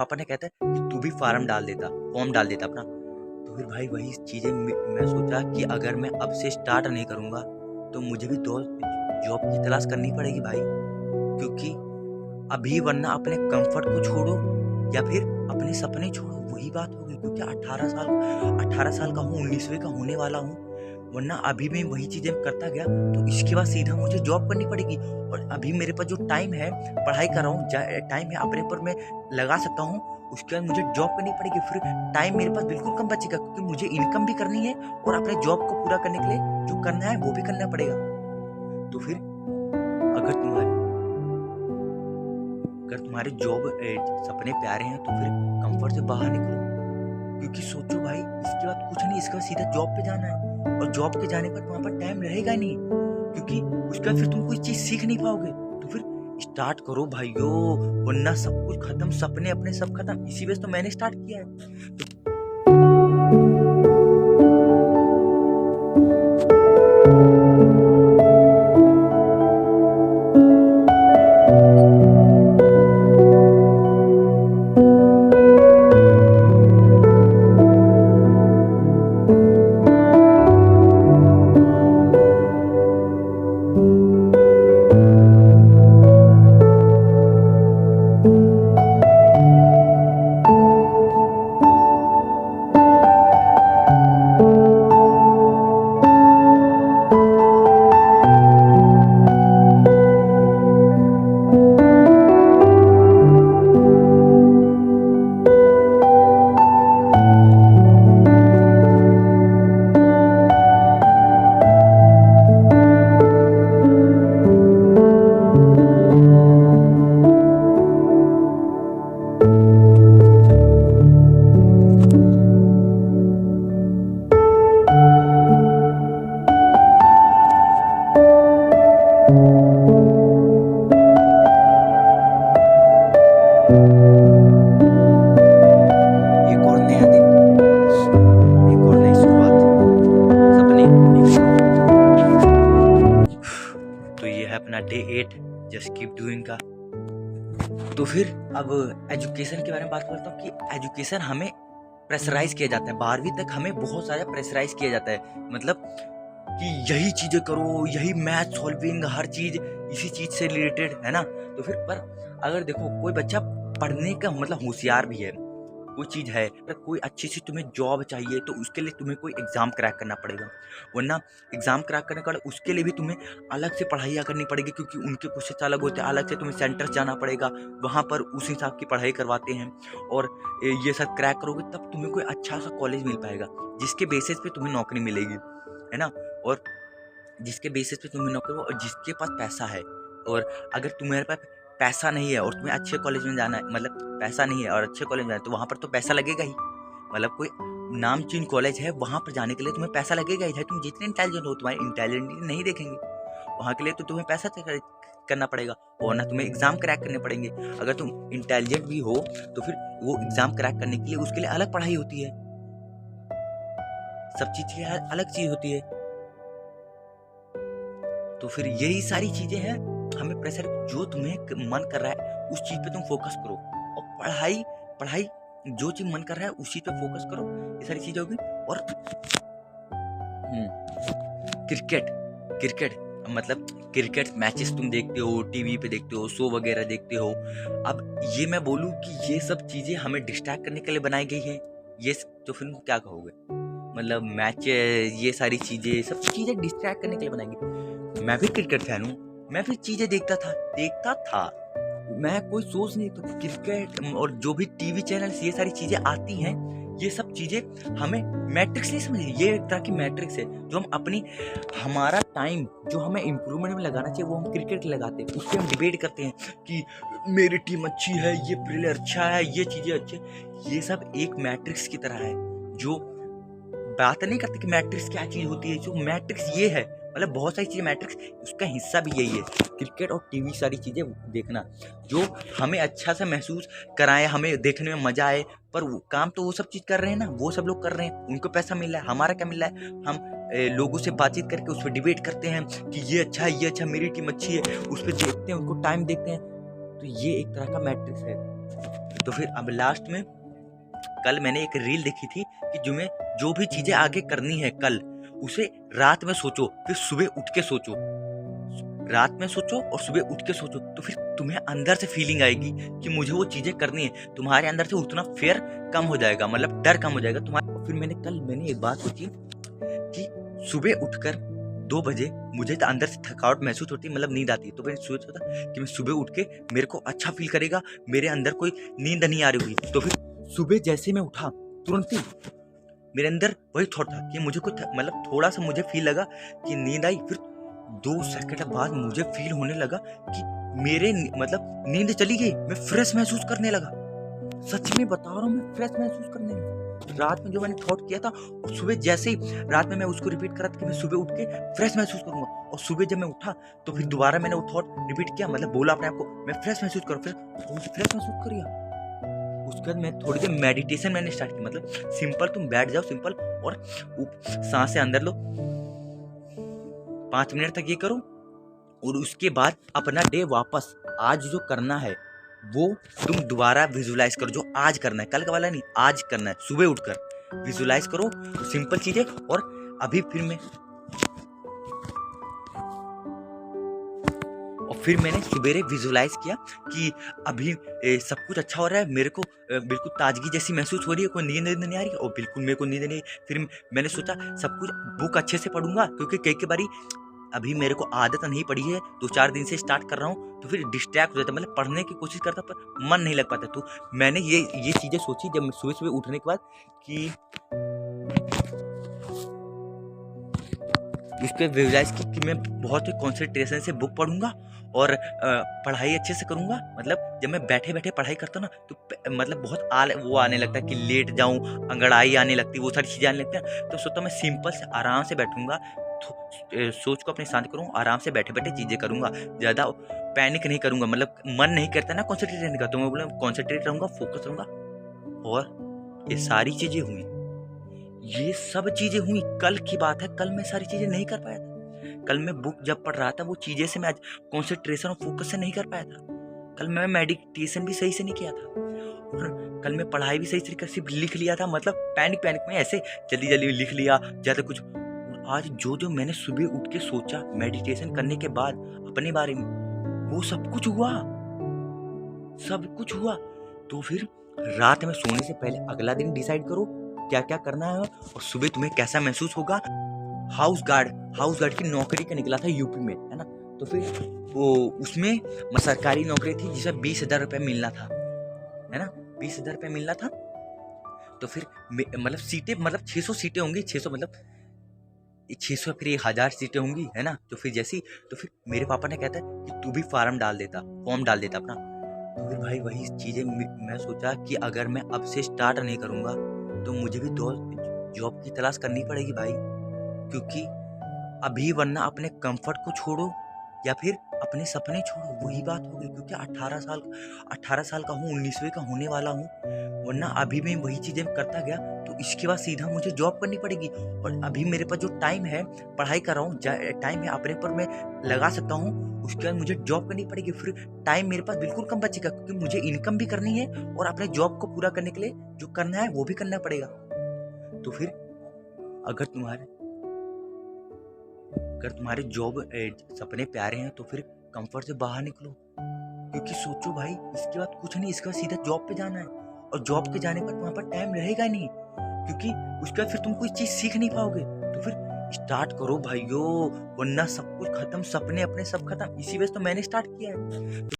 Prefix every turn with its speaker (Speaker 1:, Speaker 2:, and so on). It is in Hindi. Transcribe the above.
Speaker 1: पापा ने कहता है कि तू भी फॉर्म डाल देता अपना। तो फिर भाई वही चीज़ें मैं सोचा कि अगर मैं अब से स्टार्ट नहीं करूँगा तो मुझे भी दो जॉब की तलाश करनी पड़ेगी भाई, क्योंकि अभी वरना अपने कंफर्ट को छोड़ो या फिर अपने सपने छोड़ो, वही बात होगी। क्योंकि 18 साल का हूँ, 19वें का होने वाला हूँ, वरना अभी मैं वही चीज़ें करता गया तो इसके बाद सीधा मुझे जॉब करनी पड़ेगी। और अभी मेरे पास जो टाइम है, पढ़ाई कर रहा हूँ, टाइम है अपने ऊपर मैं लगा सकता हूँ, उसके बाद मुझे जॉब करनी पड़ेगी। फिर टाइम मेरे पास बिल्कुल कम बचेगा, क्योंकि मुझे इनकम भी करनी है और अपने जॉब को पूरा करने के लिए जो करना है वो भी करना पड़ेगा। तो फिर अगर तुम्हारे जॉब सपने प्यारे हैं तो फिर कंफर्ट से बाहर निकलो। क्योंकि सोचो भाई, इसके बाद कुछ नहीं, इसके बाद सीधा जॉब पे जाना है, और जॉब पे जाने पर वहाँ पर टाइम रहेगा नहीं, क्योंकि उसके बाद फिर तुम कोई चीज़ सीख नहीं पाओगे। तो फिर स्टार्ट करो भाइयों, वरना सब कुछ खत्म, सपने अपने सब खत्म। इसी वजह से तो मैंने स्टार्ट किया है। एक और नया दिन, एक और नई शुरुआत, सपने तो ये है अपना डे 8 जस्ट कीप डूइंग का। तो फिर अब एजुकेशन के बारे में बात करता हूँ कि एजुकेशन हमें प्रेशराइज किया जाता है। 12वीं तक हमें बहुत सारा प्रेशराइज किया जाता है, मतलब कि यही चीज़ें करो, यही मैथ सॉल्विंग, हर चीज़ इसी चीज़ से रिलेटेड है ना। तो फिर पर अगर देखो, कोई बच्चा पढ़ने का मतलब होशियार भी है, कोई चीज़ है, अगर कोई अच्छी सी तुम्हें जॉब चाहिए तो उसके लिए तुम्हें कोई एग्ज़ाम क्रैक करना पड़ेगा। वरना एग्ज़ाम क्रैक करने के बाद उसके लिए भी तुम्हें अलग से पढ़ाइयाँ करनी पड़ेगी, क्योंकि उनके क्वेश्चन अलग होते हैं। अलग से तुम्हें सेंटर जाना पड़ेगा, वहाँ पर उस हिसाब की पढ़ाई करवाते हैं। और ये सब क्रैक करोगे तब तुम्हें कोई अच्छा सा कॉलेज मिल पाएगा, जिसके बेसिस पे तुम्हें नौकरी मिलेगी, है ना। और जिसके बेसिस पे तुम्हें नौकरी हो, और जिसके पास पैसा है। और अगर तुम्हारे पास पैसा नहीं है और तुम्हें अच्छे कॉलेज में जाना है, मतलब पैसा नहीं है और अच्छे कॉलेज में जाना है, तो वहाँ पर तो पैसा लगेगा ही। मतलब कोई नामचीन कॉलेज है, वहाँ पर जाने के लिए तुम्हें पैसा लगेगा ही, चाहे तुम जितने इंटेलिजेंट हो, तुम्हारी इंटेलिजेंट नहीं देखेंगे वहाँ के लिए, तो तुम्हें पैसा करना पड़ेगा, वरना तुम्हें एग्जाम क्रैक करने पड़ेंगे। अगर तुम इंटेलिजेंट भी हो तो फिर वो एग्जाम क्रैक करने के लिए उसके लिए अलग पढ़ाई होती है, सब चीज की अलग चीज होती है। तो फिर यही सारी चीजें हैं, हमें प्रेशर, जो तुम्हें मन कर रहा है उस चीज पे तुम फोकस करो, और पढ़ाई पढ़ाई जो चीज मन कर रहा है उस चीज पे फोकस करो, ये सारी चीजें होगी। और क्रिकेट क्रिकेट मतलब क्रिकेट मैचेस तुम देखते हो, टीवी पे देखते हो, शो वगैरह देखते हो। अब ये मैं बोलूँ कि ये सब चीजें हमें डिस्ट्रैक्ट करने के लिए बनाई गई है, ये तो फिर क्या कहोगे, मतलब मैच, ये सारी चीजें सब चीजें डिस्ट्रैक्ट करने के लिए बनाई गई। मैं भी क्रिकेट फैन हूँ, मैं भी चीजें देखता था, मैं कोई सोच नहीं तो क्रिकेट और जो भी टीवी चैनल्स ये सारी चीजें आती हैं, ये सब चीजें हमें मैट्रिक्स नहीं समझिए, ये एक तरह की मैट्रिक्स है जो हम अपनी, हमारा टाइम जो हमें इम्प्रूवमेंट में लगाना चाहिए वो हम क्रिकेट लगाते हैं। उस पर हम डिबेट करते हैं कि मेरी टीम अच्छी है, ये प्लेयर अच्छा है, ये चीजें अच्छी है। ये सब एक मैट्रिक्स की तरह है, जो बात नहीं करते कि मैट्रिक्स क्या चीज होती है। जो मैट्रिक्स ये है, मतलब बहुत सारी चीजें मैट्रिक्स, उसका हिस्सा भी यही है, क्रिकेट और टीवी सारी चीजें देखना, जो हमें अच्छा सा महसूस कराए, हमें देखने में मजा आए। पर वो काम तो वो सब चीज कर रहे हैं ना, वो सब लोग कर रहे हैं, उनको पैसा मिल रहा है, हमारा क्या मिल रहा है। हम लोगों से बातचीत करके उस पर डिबेट करते हैं कि ये अच्छा है, ये अच्छा, मेरी टीम अच्छी है, उस पर देखते हैं, उनको टाइम देखते हैं। तो ये एक तरह का मैट्रिक्स है। तो फिर अब लास्ट में कल मैंने एक रील देखी थी कि जो भी चीजें आगे करनी है कल, उसे रात में सोचो, फिर सुबह उठ के सोचो। रात में सोचो और सुबह उठ के सोचो, तो फिर तुम्हें अंदर से फीलिंग आएगी कि मुझे वो चीजें करनी है। तुम्हारे अंदर से उतना फियर कम हो जाएगा, मतलब डर कम हो जाएगा तुम्हारा। फिर मैंने एक बात सोची कि सुबह उठकर 2 बजे मुझे तो अंदर से थकावट महसूस होती है, मतलब नींद आती है। तो मैंने सोचा था कि मैं सुबह उठ के मेरे को अच्छा फील करेगा, मेरे अंदर कोई नींद नहीं आ रही हुई। तो फिर सुबह जैसे मैं उठा, तुरंत ही मेरे अंदर वही थॉट था कि मुझे कुछ मतलब थोड़ा सा मुझे फील लगा कि नींद आई। फिर 2 सेकंड बाद मुझे फील होने लगा कि मेरे मतलब नींद चली गई, मैं फ्रेश महसूस करने लगा। सच में बता रहा हूँ, मैं फ्रेश महसूस करने लगा। रात में जो मैंने थॉट किया था, और सुबह जैसे ही रात में मैं उसको रिपीट कर रहा था कि मैं सुबह उठ के फ्रेश महसूस करूंगा, और सुबह जब मैं उठा तो फिर दोबारा मैंने वो थॉट रिपीट किया, मतलब बोला अपने आप को मैं फ्रेश महसूस करूँ, फ्रेश महसूस करिए। उसके बाद मैं थोड़ी देर मेडिटेशन मैंने स्टार्ट की, मतलब सिंपल तुम बैठ जाओ, सिंपल, और सांसें अंदर लो, 5 मिनट तक ये करो, और उसके बाद अपना डे वापस आज जो करना है वो तुम दोबारा विजुलाइज करो। जो आज करना है, कल का वाला नहीं, आज करना है, सुबह उठकर विजुलाइज करो सिंपल चीजें। और अभी फिर मैंने सवेरे विजुलाइज किया कि अभी सब कुछ अच्छा हो रहा है, मेरे को बिल्कुल ताजगी जैसी महसूस हो रही है, कोई नींद नहीं आ रही है, और बिल्कुल मेरे को नींद नहीं। फिर मैंने सोचा सब कुछ बुक अच्छे से पढ़ूंगा, क्योंकि कई बारी अभी मेरे को आदत नहीं पड़ी है, 2-4 दिन से स्टार्ट कर रहा हूँ, तो फिर डिस्ट्रैक्ट हो जाता, मतलब पढ़ने की कोशिश करता पर मन नहीं लग पाता। तो मैंने ये चीज़ें सोची जब मैं सुबह सुबह उठने के बाद कि इस पर विजुलाइज की कि मैं बहुत ही कॉन्सेंट्रेशन से बुक पढ़ूंगा और पढ़ाई अच्छे से करूंगा। मतलब जब मैं बैठे बैठे पढ़ाई करता हूँ ना, तो मतलब बहुत वो आने लगता है कि लेट जाऊं, अंगड़ाई आने लगती है, वो सारी चीज़ें आने लगती हैं। तो सोचता मैं सिंपल से आराम से बैठूंगा, सोच को अपनी शांत करूँ, आराम से बैठे बैठे चीज़ें करूंगा, ज़्यादा पैनिक नहीं करूंगा। मतलब मन नहीं करता ना कॉन्सेंट्रेट करने का, तो मैं बोला कॉन्सेंट्रेट रहूंगा, फोकस रहूंगा। और ये सारी चीज़ें हुई, ये सब चीजें हुई, कल की बात है। कल मैं सारी चीजें नहीं कर पाया था। कल मैं बुक जब पढ़ रहा था, वो चीजें से मैं आज कॉन्सेंट्रेशन और फोकस से नहीं कर पाया था। कल मैं मेडिटेशन भी सही से नहीं किया था, और कल मैं पढ़ाई भी सही तरीके से लिख लिया था, मतलब पैनिक में ऐसे जल्दी जल्दी लिख लिया ज्यादा कुछ। और आज जो मैंने सुबह उठ के सोचा मेडिटेशन करने के बाद अपने बारे में, वो सब कुछ हुआ, सब कुछ हुआ। तो फिर रात में सोने से पहले अगला दिन डिसाइड करो क्या क्या करना है, और सुबह तुम्हें कैसा महसूस होगा। हाउस गार्ड की नौकरी का निकला था यूपी में, है ना। तो फिर वो उसमें सरकारी नौकरी थी जिसमें 20,000 रुपये मिलना था, है ना, 20,000 रुपये मिलना था। तो फिर मतलब सीटें, मतलब 600 सीटें होंगी, 600 मतलब 600 फिर 1000 सीटें होंगी, है ना। तो फिर जैसी, तो फिर मेरे पापा ने कहता कि तू भी फॉर्म डाल देता अपना। तो फिर भाई वही चीज़ें मैं सोचा कि अगर मैं अब से स्टार्ट नहीं करूँगा तो मुझे भी 2 जॉब की तलाश करनी पड़ेगी भाई, क्योंकि अभी वरना अपने कंफर्ट को छोड़ो या फिर अपने सपने छोड़ो, वही बात होगी। क्योंकि 18 साल का हूँ, 19वें का होने वाला हूँ, वरना अभी मैं वही चीज़ें करता गया तो इसके बाद सीधा मुझे जॉब करनी पड़ेगी। और अभी मेरे पास जो टाइम है, पढ़ाई कर रहा हूँ, टाइम है अपने पर मैं लगा सकता हूँ, उसके बाद मुझे जॉब करनी पड़ेगी। फिर टाइम मेरे पास बिल्कुल कम बचेगा, क्योंकि मुझे इनकम भी करनी है और अपने जॉब को पूरा करने के लिए जो करना है वो भी करना पड़ेगा। तो फिर अगर तुम्हारे जॉब सपने प्यारे हैं तो फिर कंफर्ट से बाहर निकलो, क्योंकि सोचो भाई इसके बाद कुछ नहीं, इसके बाद सीधा जॉब पे जाना है, और जॉब पे जाने पर वहाँ पर टाइम रहेगा नहीं, क्योंकि उसके बाद फिर तुम कोई चीज़ सीख नहीं पाओगे। तो फिर स्टार्ट करो भाइयों, वरना सब कुछ खत्म, सपने अपने सब खत्म। इसी वजह से तो मैंने स्टार्ट किया है।